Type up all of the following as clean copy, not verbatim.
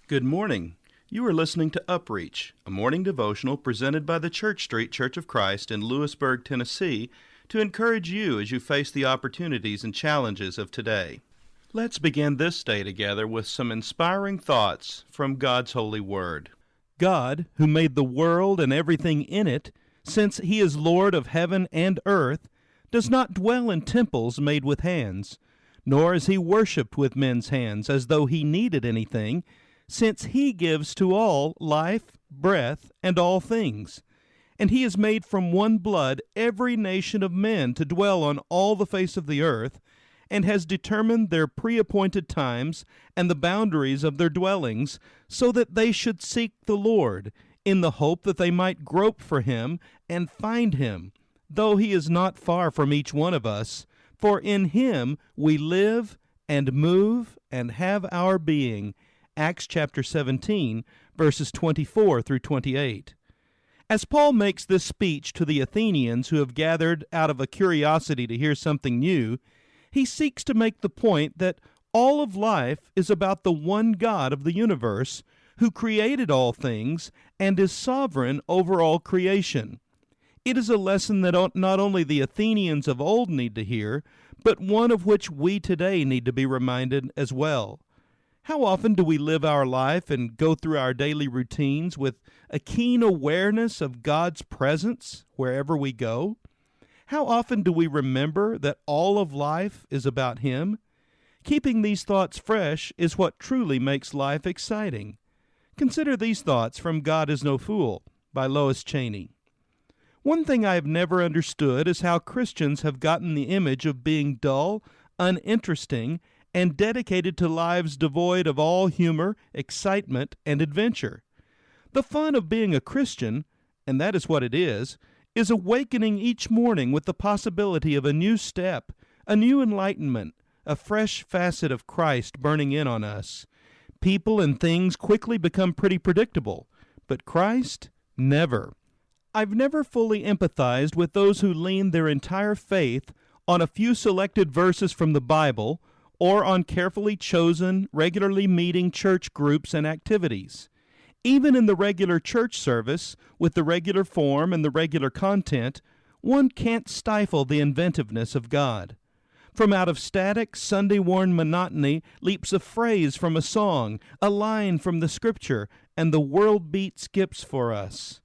Good morning. You are listening to UpReach, a morning devotional presented by the Church Street Church of Christ in Lewisburg, Tennessee, to encourage you as you face the opportunities and challenges of today. Let's begin this day together with some inspiring thoughts from God's holy word. God, who made the world and everything in it, since He is Lord of heaven and earth, does not dwell in temples made with hands, nor is He worshipped with men's hands as though He needed anything, since He gives to all life, breath, and all things. And He has made from one blood every nation of men to dwell on all the face of the earth, and has determined their pre-appointed times and the boundaries of their dwellings, so that they should seek the Lord, in the hope that they might grope for Him and find Him, though He is not far from each one of us, for in Him we live and move and have our being. Acts chapter 17, verses 24 through 28. As Paul makes this speech to the Athenians who have gathered out of a curiosity to hear something new, he seeks to make the point that all of life is about the one God of the universe who created all things and is sovereign over all creation. It is a lesson that not only the Athenians of old need to hear, but one of which we today need to be reminded as well. How often do we live our life and go through our daily routines with a keen awareness of God's presence wherever we go? How often do we remember that all of life is about Him? Keeping these thoughts fresh is what truly makes life exciting. Consider these thoughts from God is No Fool by Lois Cheney. One thing I have never understood is how Christians have gotten the image of being dull, uninteresting, and dedicated to lives devoid of all humor, excitement, and adventure. The fun of being a Christian, and that is what it is awakening each morning with the possibility of a new step, a new enlightenment, a fresh facet of Christ burning in on us. People and things quickly become pretty predictable, but Christ, never. I've never fully empathized with those who lean their entire faith on a few selected verses from the Bible or on carefully chosen, regularly meeting church groups and activities. Even in the regular church service, with the regular form and the regular content, one can't stifle the inventiveness of God. From out of static, Sunday-worn monotony leaps a phrase from a song, a line from the Scripture, and the world beat skips for us.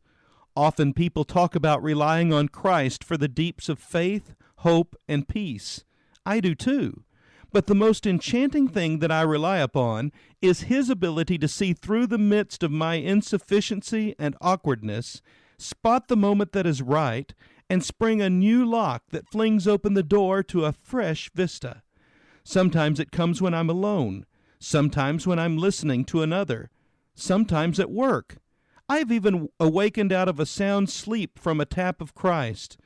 Often people talk about relying on Christ for the deeps of faith, hope, and peace. I do too. But the most enchanting thing that I rely upon is His ability to see through the midst of my insufficiency and awkwardness, spot the moment that is right, and spring a new lock that flings open the door to a fresh vista. Sometimes it comes when I'm alone, sometimes when I'm listening to another, sometimes at work. I've even awakened out of a sound sleep from a tap of Christ.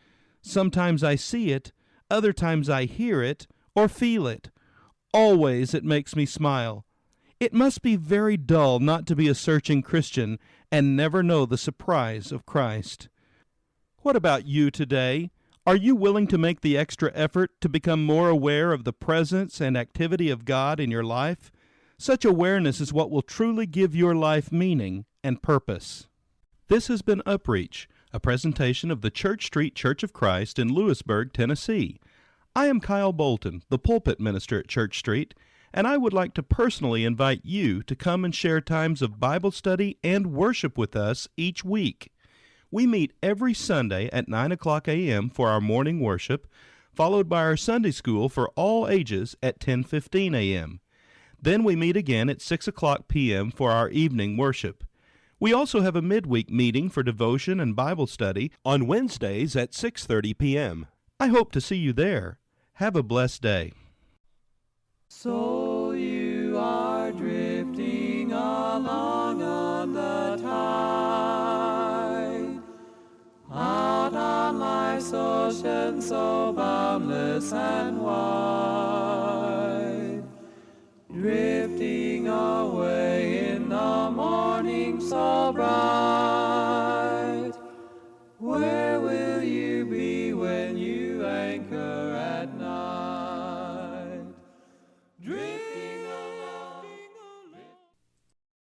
Sometimes I see it, other times I hear it, or feel it. Always it makes me smile. It must be very dull not to be a searching Christian and never know the surprise of Christ. What about you today? Are you willing to make the extra effort to become more aware of the presence and activity of God in your life? Such awareness is what will truly give your life meaning and purpose. This has been UpReach, a presentation of the Church Street Church of Christ in Lewisburg, Tennessee. I am Kyle Bolton, the pulpit minister at Church Street, and I would like to personally invite you to come and share times of Bible study and worship with us each week. We meet every Sunday at 9 o'clock a.m. for our morning worship, followed by our Sunday school for all ages at 10:15 a.m. Then we meet again at 6 o'clock p.m. for our evening worship. We also have a midweek meeting for devotion and Bible study on Wednesdays at 6:30 p.m. I hope to see you there. Have a blessed day. So you are drifting along on the tide, out on life's ocean so boundless and wide, drifting away in the morning so bright.